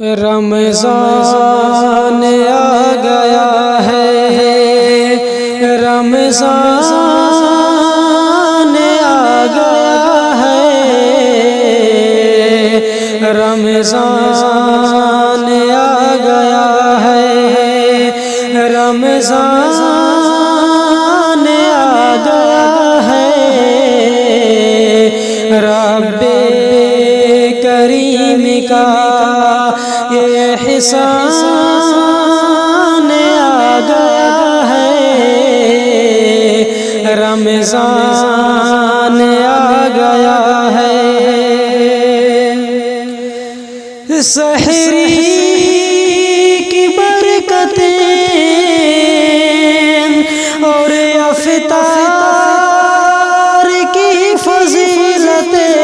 رمضان آ گیا ہے، رمضان آ گیا ہے، رمضان آ گیا ہے، رمضان آ گیا ہے، رب کریم کا یہ احسان آ گیا ہے، رمضان آ گیا ہے۔ سحری کی برکتیں اور افطار کی فضیلتیں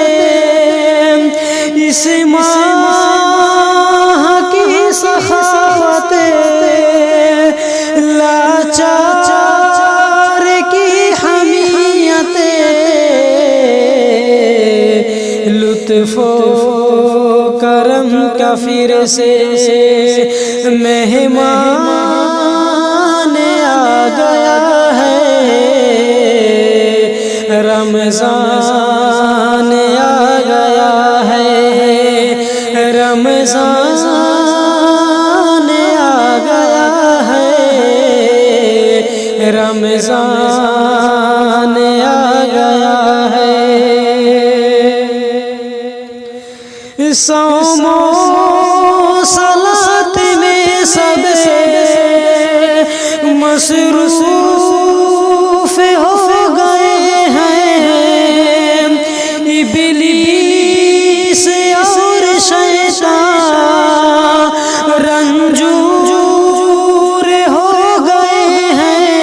اس ماہ کی سخاوتیں لاچار کی حمیتیں لطف و کرم کا پھر سے مہمان آ گیا ہے، رمضان آ گیا ہے، رمضان آ گیا ہے، رمضان آ گیا ہے۔ صوم و صلاۃ میں سب مصروف ہو گئے ہیں، ابلیس اور شیطان رنجور ہو گئے ہیں۔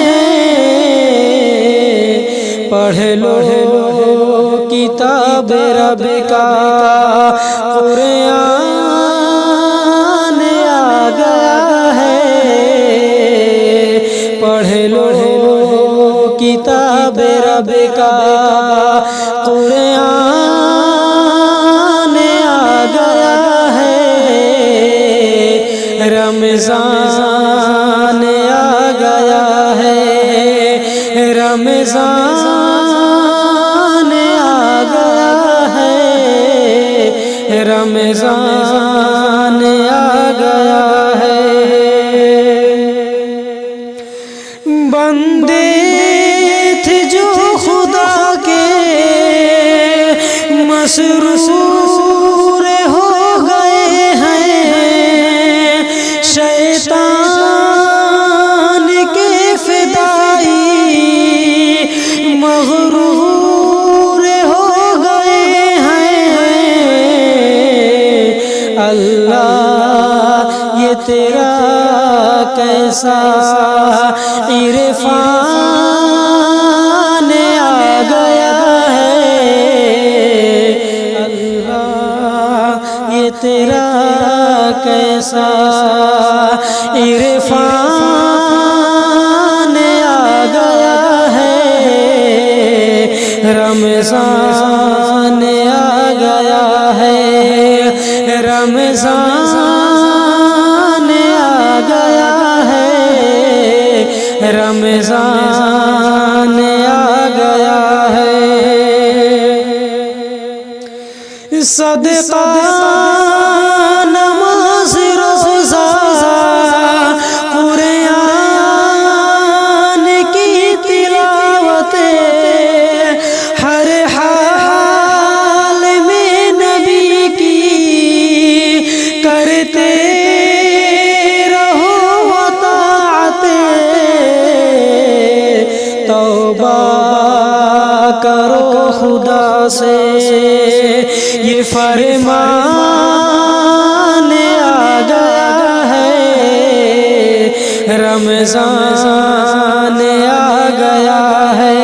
پڑھ لو کتاب رب کا، قرآن آ گیا ہے، پڑھ لو کتاب رب کا، قرآن آ گیا ہے، رمضان آ گیا ہے، رمضان آ گیا ہے، رمضان آ گیا ہے۔ بندے تھے جو خدا کے مسرور ہو گئے ہیں، شیطان کے فدائی مغرور ہو گئے ہیں۔ اللہ یہ تیرا کیسا عرفان آ گیا ہے، اللہ یہ تیرا کیسا عرفان آ گیا ہے، رمضان آ گیا ہے، رمضان آ گیا ہے، رمضان آ گیا ہے۔ صدقہ نماز روزہ قرآن کی تلاوت ہر حال میں نبی کی کرتے رہو اطاعت، توبہ کرو خدا سے یہ فرمان آ گیا ہے، رمضان آ گیا ہے،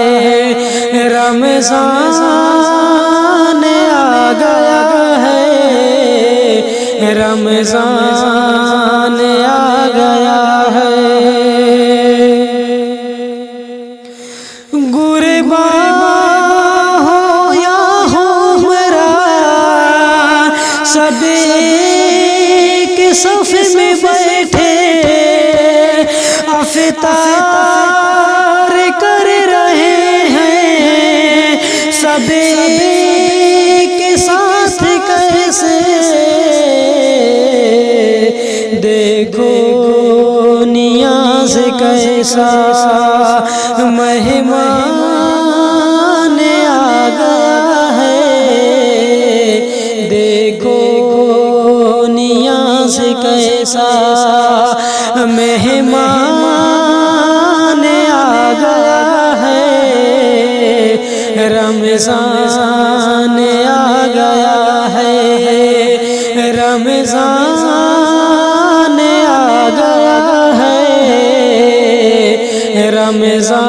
رمضان آ گیا ہے، رمضان آ گیا ہے۔ قربان ہو یا ہمراہ سب ایک کے صف میں بیٹھے افطار کر رہے ہیں، سب کے ساتھ کیسے دیکھو نیاز کیسا مہمان آ گیا ہے، دیکھو نیاز کیسا مہمان آ گیا ہے، رمضان آ گیا ہے، رمضان آ گیا ہے، رمضان